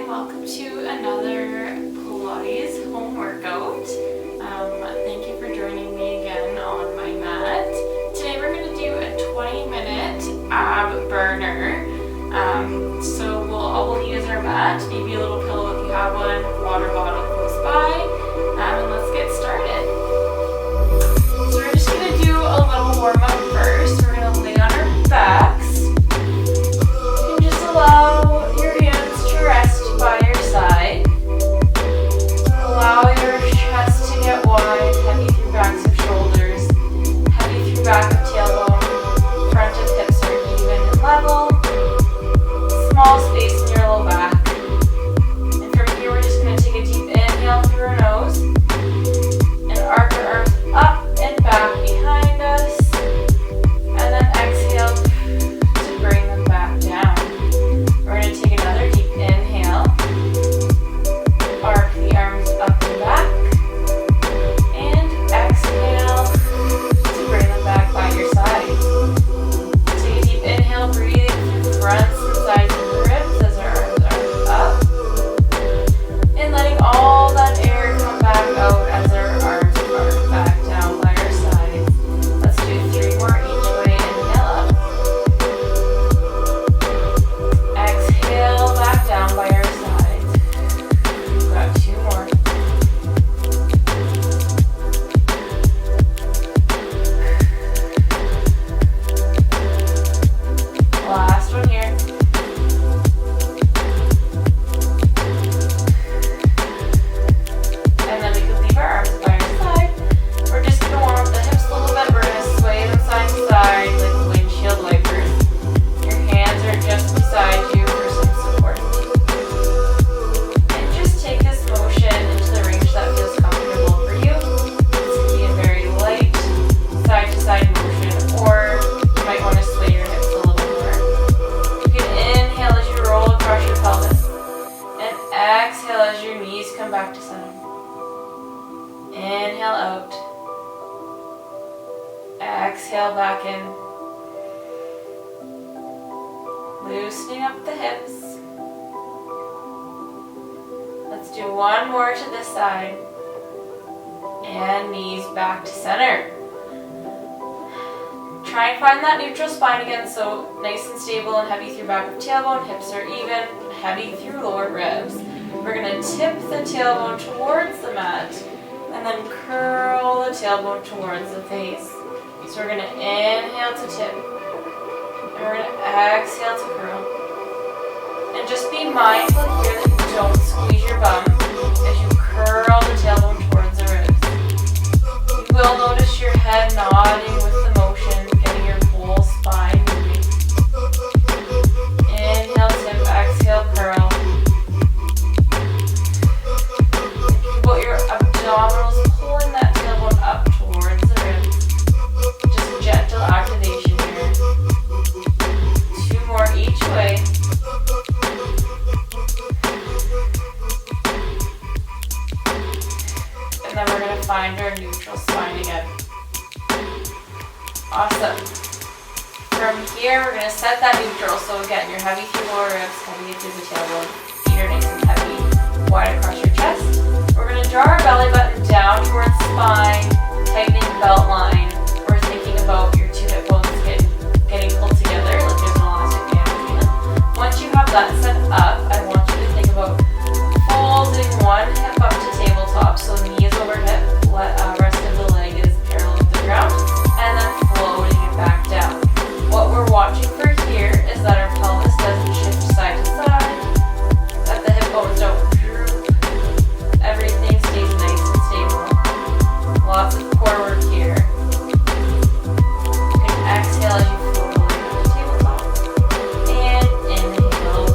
welcome to another Pilates home workout. Thank you for joining me again on my mat. Today we're going to do a 20-minute ab burner. So all we'll need is our mat, maybe a little pillow if you have one, water bottle close by, and let's get started. So we're just going to do a little warm up first. We're going to lay on our backs. You can just allow your hands to rest by your side. Allow your chest to get wide, heavy through backs of shoulders, heavy through back of tailbone, front of hips are even and level. Small space in your low back. And from here we're just going to take a deep inhale through our nose and arc our arms up and back behind us, and then exhale to bring them back down. We're going to take another deep inhale, arc the arms up and back, and exhale to bring them back by your side. Take a deep inhale, breathing through the fronts and sides of the ribs as our arms are up, and letting all that air come back out as our arms are back down by our sides. Let's do 3 more each way. Inhale up, exhale back down by our sides. We've got 2 more. Last one here. And then we can leave our arms by our side. We're just going to warm up the hips a little bit. We're going to sway them side to side like windshield wipers. Your hands are just beside you for some support. And just take this motion into the range that feels comfortable for you. This can be a very light side to side motion, or you might want to sway your hips a little more. You can inhale as you roll across your pelvis, and exhale as your knees come back to center. Inhale out. Exhale back in. Loosening up the hips. Let's do 1 more to this side. And knees back to center. Try and find that neutral spine again, so nice and stable and heavy through back of tailbone, hips are even, heavy through lower ribs. We're going to tip the tailbone towards the mat and then curl the tailbone towards the face. So we're going to inhale to tip and we're going to exhale to curl. And just be mindful here that you don't squeeze your bum as you curl the tailbone towards the ribs. You will notice your head nodding with the motion, getting your whole spine moving. Inhale, tip, exhale, curl. Think about your abdominals pulling that tailbone up towards the ribs. Just gentle activation here. 2 more each way. And then we're going to find our neutral spine again. Awesome. From here, we're going to set that neutral. So again, you're heavy through lower ribs, heavy through the tailbone. Feet are nice and heavy, wide across your chest. We're going to draw our belly button down towards spine, tightening the belt line. We're thinking about your 2 hip bones getting pulled together like there's an elastic band between them. Once you have that set up, I want you to think about folding 1 hip up to tabletop, so knee is over hip, rest of the leg is parallel with the ground, and then floating it back down. What we're watching for here is that our pelvis doesn't shift side to side, that the hip bones don't droop, everything stays nice and stable. Lots of core work here. You can exhale as you float away to the tabletop, and inhale,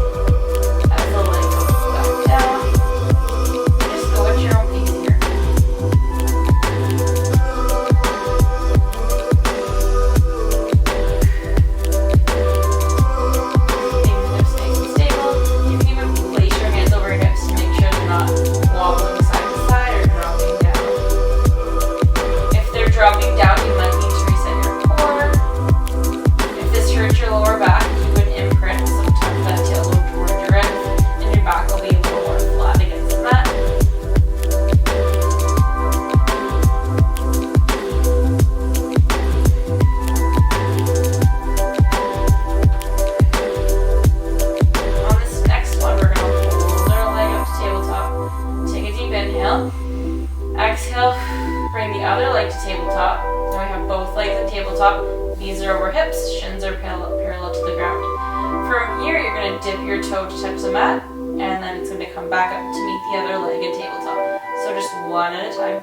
toe to touch the mat, and then it's going to come back up to meet the other leg in tabletop. So just one at a time.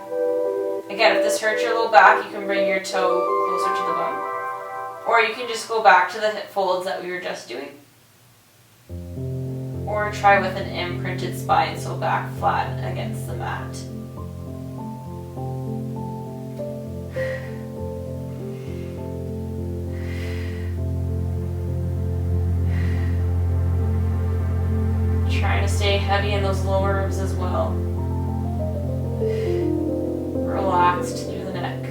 Again, if this hurts your low back, you can bring your toe closer to the bone. Or you can just go back to the hip folds that we were just doing. Or try with an imprinted spine, so back flat against the mat. Trying to stay heavy in those lower ribs as well. Relaxed through the neck.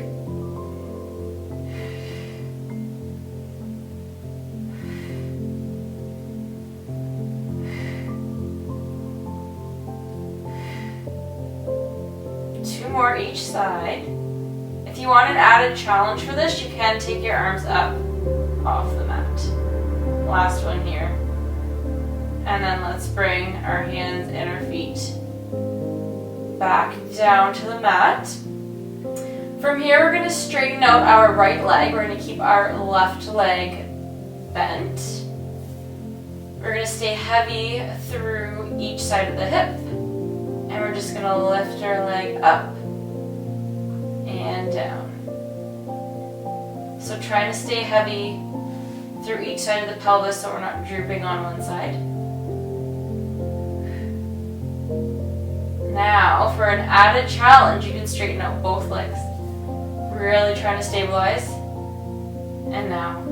Two more each side. If you want an added challenge for this, you can take your arms up off the mat. Last one here. And then let's bring our hands and our feet back down to the mat. From here, we're going to straighten out our right leg. We're going to keep our left leg bent. We're going to stay heavy through each side of the hip. And we're just going to lift our leg up and down. So trying to stay heavy through each side of the pelvis so we're not drooping on one side. Now, for an added challenge, you can straighten out both legs. Really trying to stabilize. And now,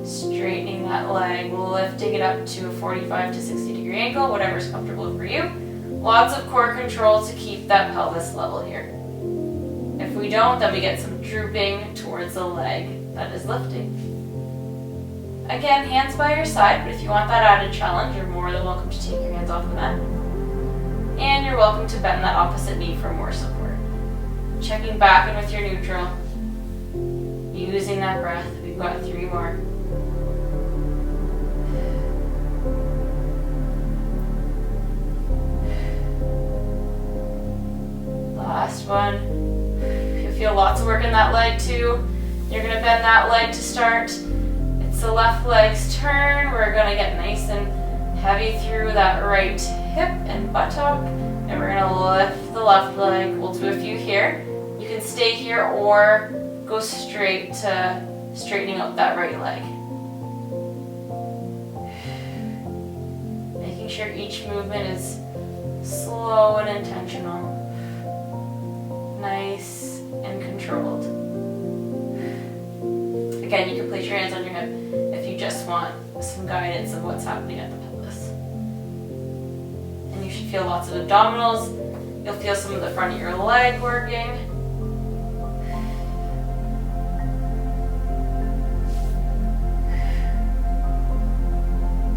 straightening that leg, lifting it up to a 45 to 60 degree angle, whatever's comfortable for you. Lots of core control to keep that pelvis level here. If we don't, then we get some drooping towards the leg that is lifting. Again, hands by your side, but if you want that added challenge, you're more than welcome to take your hands off the mat. And you're welcome to bend that opposite knee for more support. Checking back in with your neutral. Using that breath. We've got 3 more. Last one. You feel lots of work in that leg too. You're going to bend that leg to start. It's the left leg's turn. We're going to get nice and heavy through that right hip and buttock, and we're going to lift the left leg. We'll do a few here. You can stay here or go straight to straightening out that right leg. Making sure each movement is slow and intentional. Nice and controlled. Again, you can place your hands on your hip if you just want some guidance of what's happening at the pelvis. And you should feel lots of abdominals. You'll feel some of the front of your leg working.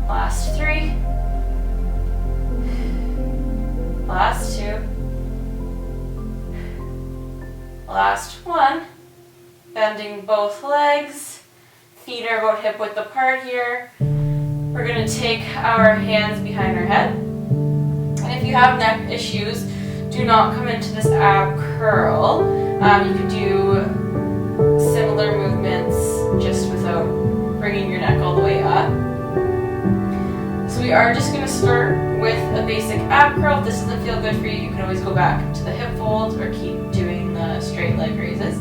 Last 3. Last 2. Last 1. Bending both legs. Feet are about hip width apart here. We're going to take our hands behind our head. And if you have neck issues, do not come into this ab curl. You could do similar movements just without bringing your neck all the way up. So we are just going to start with a basic ab curl. If this doesn't feel good for you, you can always go back to the hip folds or keep doing the straight leg raises.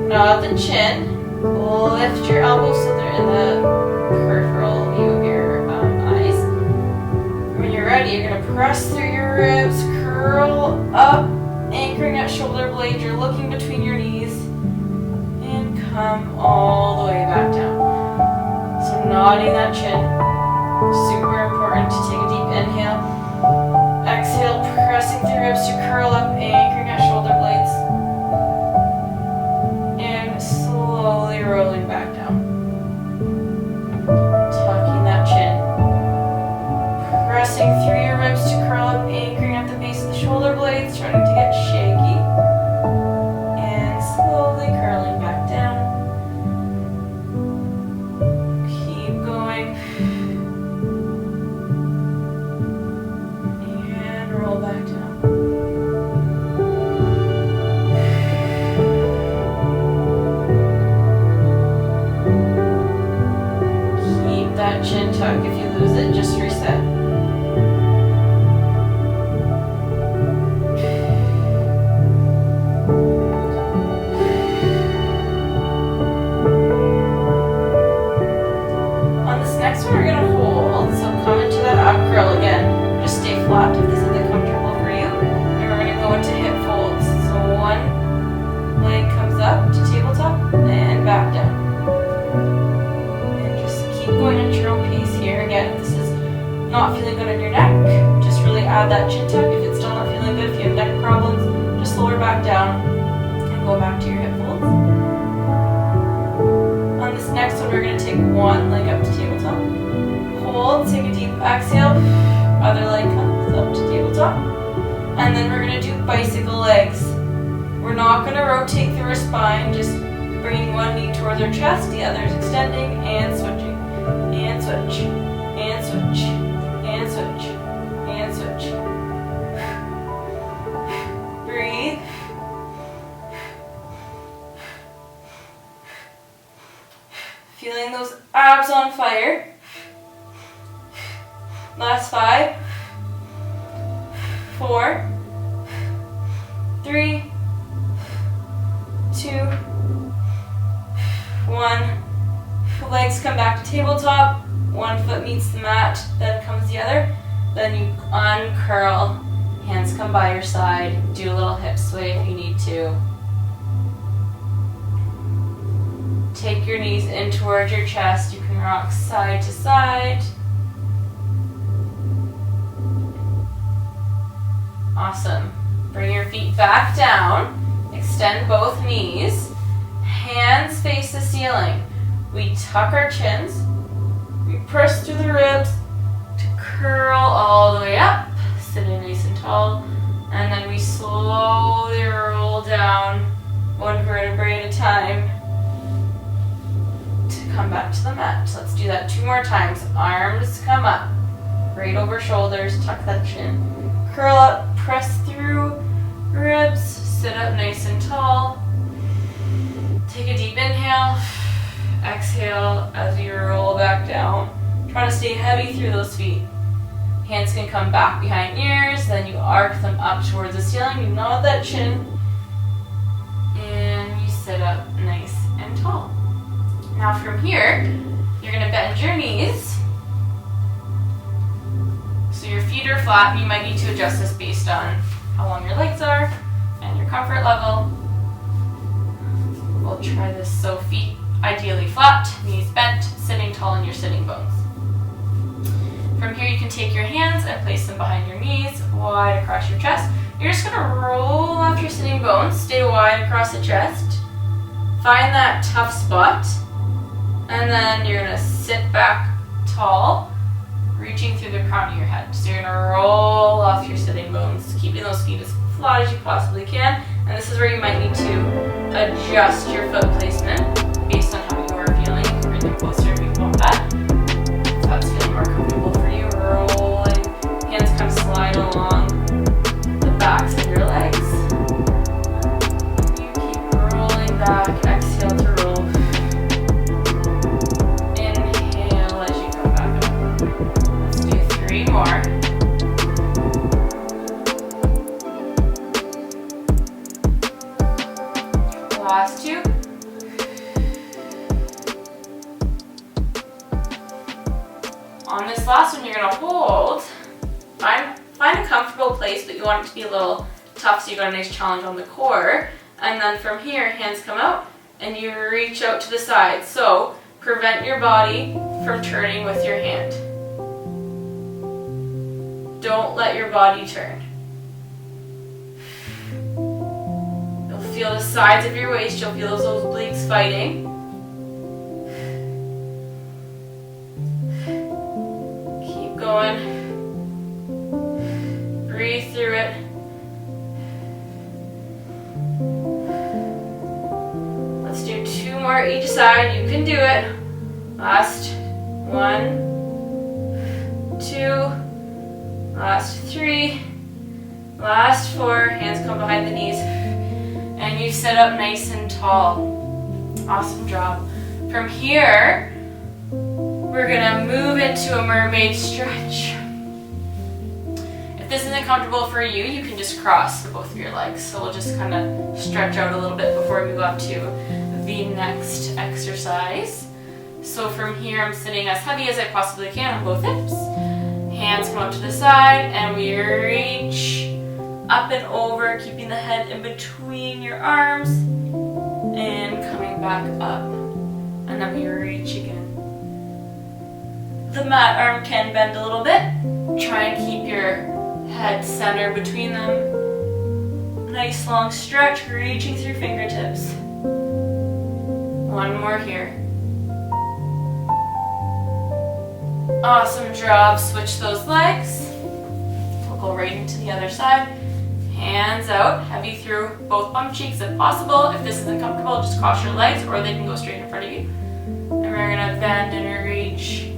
Nod the chin. Lift your elbows so they're in the peripheral view of your eyes. When you're ready, you're going to press through your ribs, curl up, anchoring at shoulder blades. You're looking between your knees, and come all the way back down. So nodding that chin. Super important to take a deep inhale. Exhale, pressing through ribs to curl up, anchoring at shoulder blades. And slowly rolling back down. Tucking that chin. Pressing through your ribs to curl up, anchoring at the base of the shoulder blades, starting to get shaky. And slowly curling back down. Keep going. And roll back down. just reset. On this next one, we're going to hold. So come into that ab curl again. Just stay flat if this isn't comfortable for you. And we're going to go into hip folds. So one leg comes up to tabletop and back down. And just keep going at your own pace here. Again, if this is not feeling good on your neck, just really add that chin tuck. If it's still not feeling good, if you have neck problems, just lower back down and go back to your hip folds. On this next one, we're going to take one leg up to tabletop. Hold, take a deep exhale. Other leg comes up to tabletop. And then we're going to do bicycle legs. We're not going to rotate through our spine, just bringing one knee towards our chest, the other is extending and switching. And switch. And switch. And switch. And switch. Breathe. Feeling those abs on fire. Last 5, 4, 3, 2, 1. Legs come back to tabletop. One foot meets the mat, then comes the other. Then you uncurl. Hands come by your side. Do a little hip sway if you need to. Take your knees in towards your chest. You can rock side to side. Awesome. Bring your feet back down. Extend both knees. Hands face the ceiling. We tuck our chins. We press through the ribs to curl all the way up. Sitting nice and tall. And then we slowly roll down one vertebrae at a time to come back to the mat. So let's do that 2 more times. Arms come up. Right over shoulders. Tuck that chin. Curl up. Press through ribs. Sit up nice and tall. Take a deep inhale. Exhale as you roll back down. Try to stay heavy through those feet. Hands can come back behind ears. Then you arc them up towards the ceiling. You nod that chin. And you sit up nice and tall. Now from here, you're going to bend your knees. So your feet are flat. You might need to adjust this based on how long your legs are and your comfort level. We'll try this. So feet ideally flat, knees bent, sitting tall in your sitting bones. From here you can take your hands and place them behind your knees, wide across your chest. You're just going to roll off your sitting bones, stay wide across the chest. Find that tough spot. And then you're going to sit back tall, reaching through the crown of your head. So you're going to roll off your sitting bones, keeping those feet as flat as you possibly can. And this is where you might need to adjust your foot placement based on how you are feeling. You can bring them closer if you want that. If that's feeling more comfortable for you. Rolling. Hands come slide along the backs of your legs. You keep rolling back. Exhale to roll. Inhale as you come back up. Let's do 3 more. Last 2. On this last one, you're going to hold. Find a comfortable place, but you want it to be a little tough so you got a nice challenge on the core. And then from here, hands come out and you reach out to the side. So prevent your body from turning with your hand. Don't let your body turn. You'll feel the sides of your waist. You'll feel those obliques fighting. Keep going. Breathe through it. Let's do 2 more each side. You can do it. Last 1, 2, last 3, last 4. Hands come behind the knees. And you sit up nice and tall. Awesome job. From here, we're We're gonna move into a mermaid stretch. If this isn't comfortable for you, you can just cross both of your legs. So we'll just kind of stretch out a little bit before we move on to the next exercise. So from here, I'm sitting as heavy as I possibly can on both hips. Hands come out to the side, and we reach up and over, keeping the head in between your arms, and coming back up. And then we reach again. The mat arm can bend a little bit. Try and keep your head center between them. Nice long stretch, reaching through fingertips. One more here. Awesome job. Switch those legs. We'll go right into the other side. Hands out, heavy through both bum cheeks if possible. If this isn't comfortable, just cross your legs or they can go straight in front of you. And we're gonna bend and reach.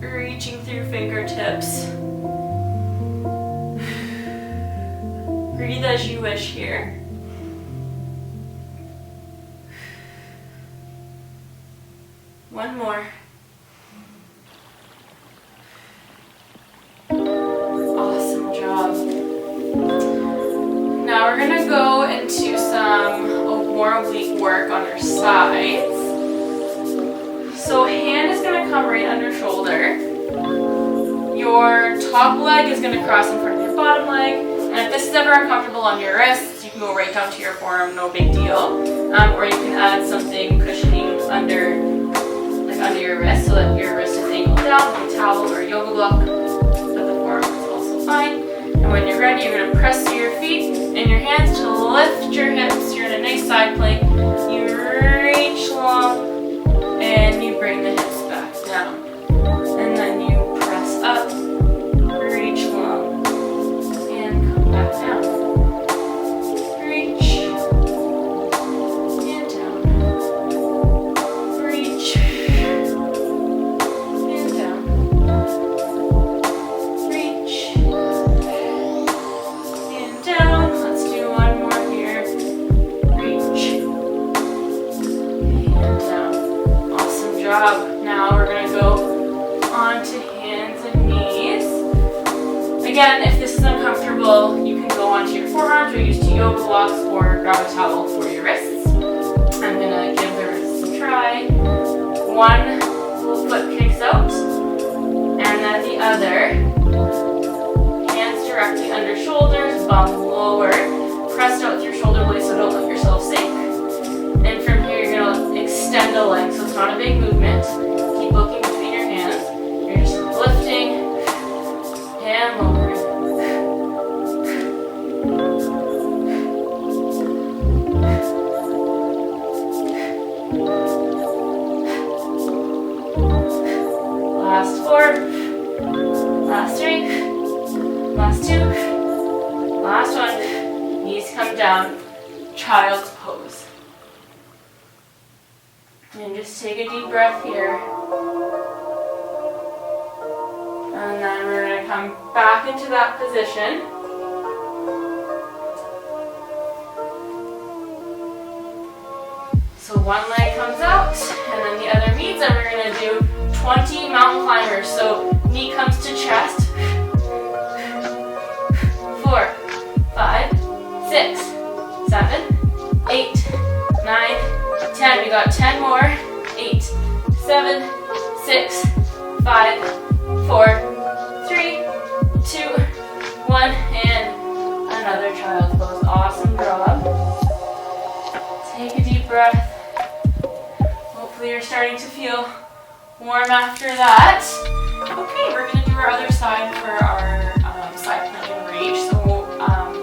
Reaching through fingertips. Breathe as you wish here. One more. Awesome job. Now we're gonna go into some more oblique work on our sides. So hand is gonna come right under shoulder. Your top leg is gonna cross in front of your bottom leg. And if this is ever uncomfortable on your wrists, you can go right down to your forearm, no big deal. Or you can add something cushioning under your wrist so that your wrist is angled down, like a towel or a yoga block. But the forearm is also fine. And when you're ready, you're gonna press through your feet and your hands to lift your hips. You're in a nice side plank. You reach long and you bring the hips back down. And then you press up, reach long, and come back down. Reach, and down. Reach, and down. Reach, and down. Let's do one more here. Reach, and down. Awesome job. Now we're going to go onto hands and knees. Again, if this is uncomfortable, you can go onto your forearms or use two yoga blocks or grab a towel for your wrists. I'm going to give the wrists a try. One little foot kicks out, and then the other. Hands directly under shoulders, bum lower, pressed out through shoulder blades so don't let yourself sink. And from here, you're going to extend the leg, so it's not a big movement. Keep looking between your hands. You're just lifting and lowering. Last four. Last three. Last two. Last one. Knees come down. Child's pose. And just take a deep breath here. And then we're going to come back into that position. So one leg comes out, and then the other meets, and we're going to do 20 mountain climbers. So knee comes to chest. 4, 5, 6, 7, 8, 9, 10. We got 10 more. 8, 7, 6, 5, 4, 3, 2, 1, and another child's pose. Awesome job. Take a deep breath. Hopefully you're starting to feel warm after that. Okay, we're going to do our other side for our side plank and reach. So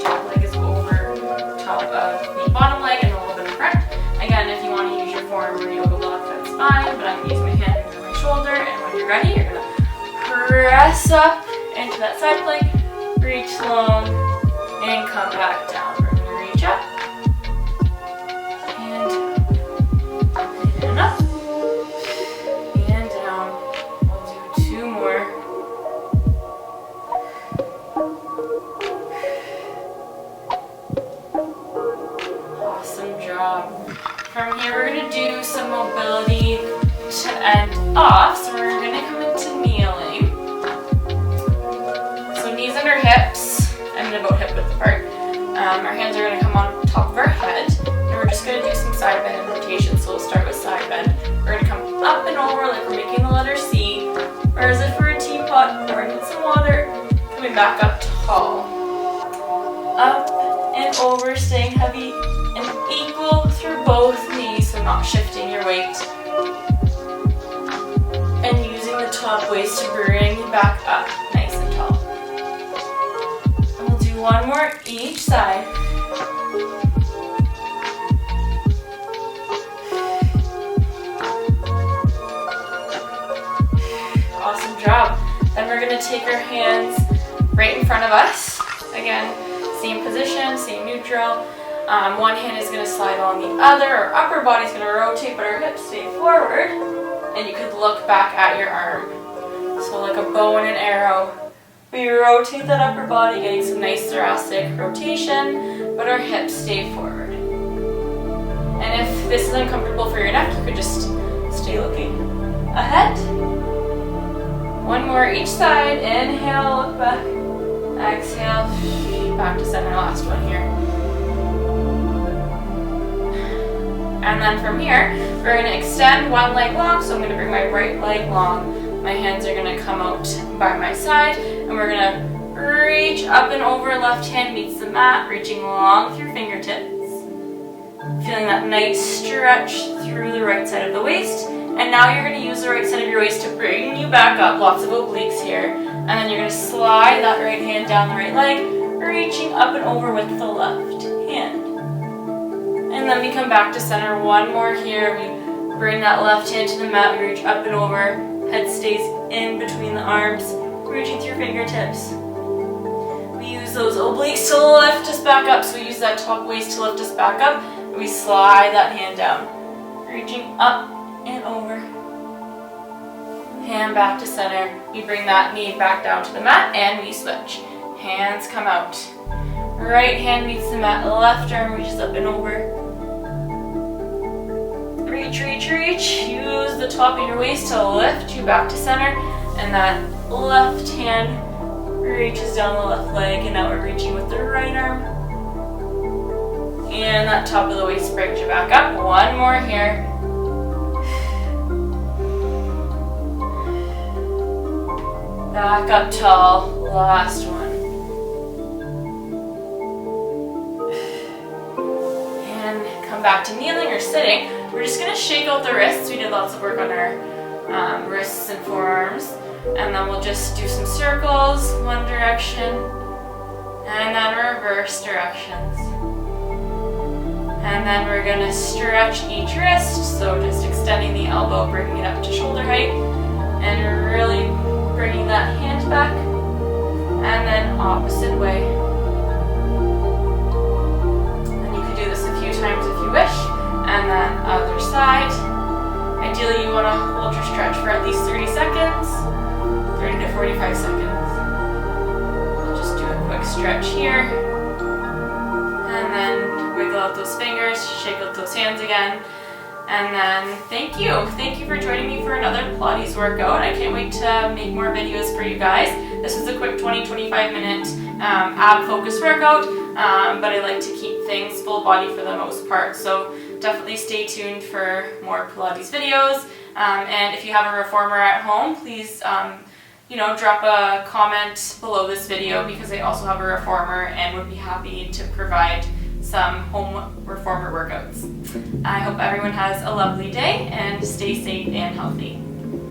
top leg is over top of the bottom leg and a little bit in front. Again, if you want to use your forearm or yoga block, that's fine, but I'm using my hand under my shoulder, and when you're ready, you're going to press up into that side plank, reach long, and come back down. We're going to reach up, and up, and down. We'll do 2 more. Awesome job. From here, we're going to do some mobility to end off. So we're Our hands are going to come on top of our head, and we're just going to do some side bend and rotation. So we'll start with side bend. We're going to come up and over like we're making the letter C, or as if we're a teapot pouring in some water, coming back up tall. Up and over, staying heavy and equal through both knees, so not shifting your weight. And using the top waist to bring you back up nice and tall. And we'll do one more each side. Awesome job. Then we're going to take our hands right in front of us. Again, same position, same neutral. One hand is going to slide on the other. Our upper body is going to rotate, but our hips stay forward. And you could look back at your arm. So like a bow and an arrow. We rotate that upper body, getting some nice thoracic rotation, but our hips stay forward. And if this is uncomfortable for your neck, you could just stay looking ahead. One more each side. Inhale, look back. Exhale, back to center. Last one here. And then from here, we're going to extend one leg long. So I'm going to bring my right leg long. My hands are going to come out by my side. And we're going to reach up and over. Left hand meets the mat, reaching long through fingertips. Feeling that nice stretch through the right side of the waist. And now you're going to use the right side of your waist to bring you back up. Lots of obliques here. And then you're going to slide that right hand down the right leg, reaching up and over with the left hand. And then we come back to center. One more here. We bring that left hand to the mat. We reach up and over. Head stays in between the arms, reaching through fingertips. We use those obliques to lift us back up. So we use that top waist to lift us back up. And we slide that hand down, reaching up and over. Hand back to center. We bring that knee back down to the mat and we switch. Hands come out. Right hand meets the mat. Left arm reaches up and over. Reach, reach, reach. Use the top of your waist to lift you back to center. And that left hand reaches down the left leg. And now we're reaching with the right arm. And that top of the waist brings you back up. One more here. Back up tall. Last one. And come back to kneeling or sitting. We're just going to shake out the wrists. We did lots of work on our wrists and forearms. And then we'll just do some circles, one direction, and then reverse directions. And then we're going to stretch each wrist. So just extending the elbow, bringing it up to shoulder height, and really bringing that hand back, and then opposite way. And you could do this a few times if you wish. And then other side. Ideally you want to hold your stretch for at least 30 seconds, 30 to 45 seconds. We'll just do a quick stretch here. And then wiggle out those fingers, shake out those hands again. And then thank you. Thank you for joining me for another Pilates workout. I can't wait to make more videos for you guys. This was a quick 20-25 minute ab focused workout, but I like to keep things full body for the most part. So definitely stay tuned for more Pilates videos. And if you have a reformer at home, please drop a comment below this video, because I also have a reformer and would be happy to provide some home reformer workouts. I hope everyone has a lovely day and stay safe and healthy.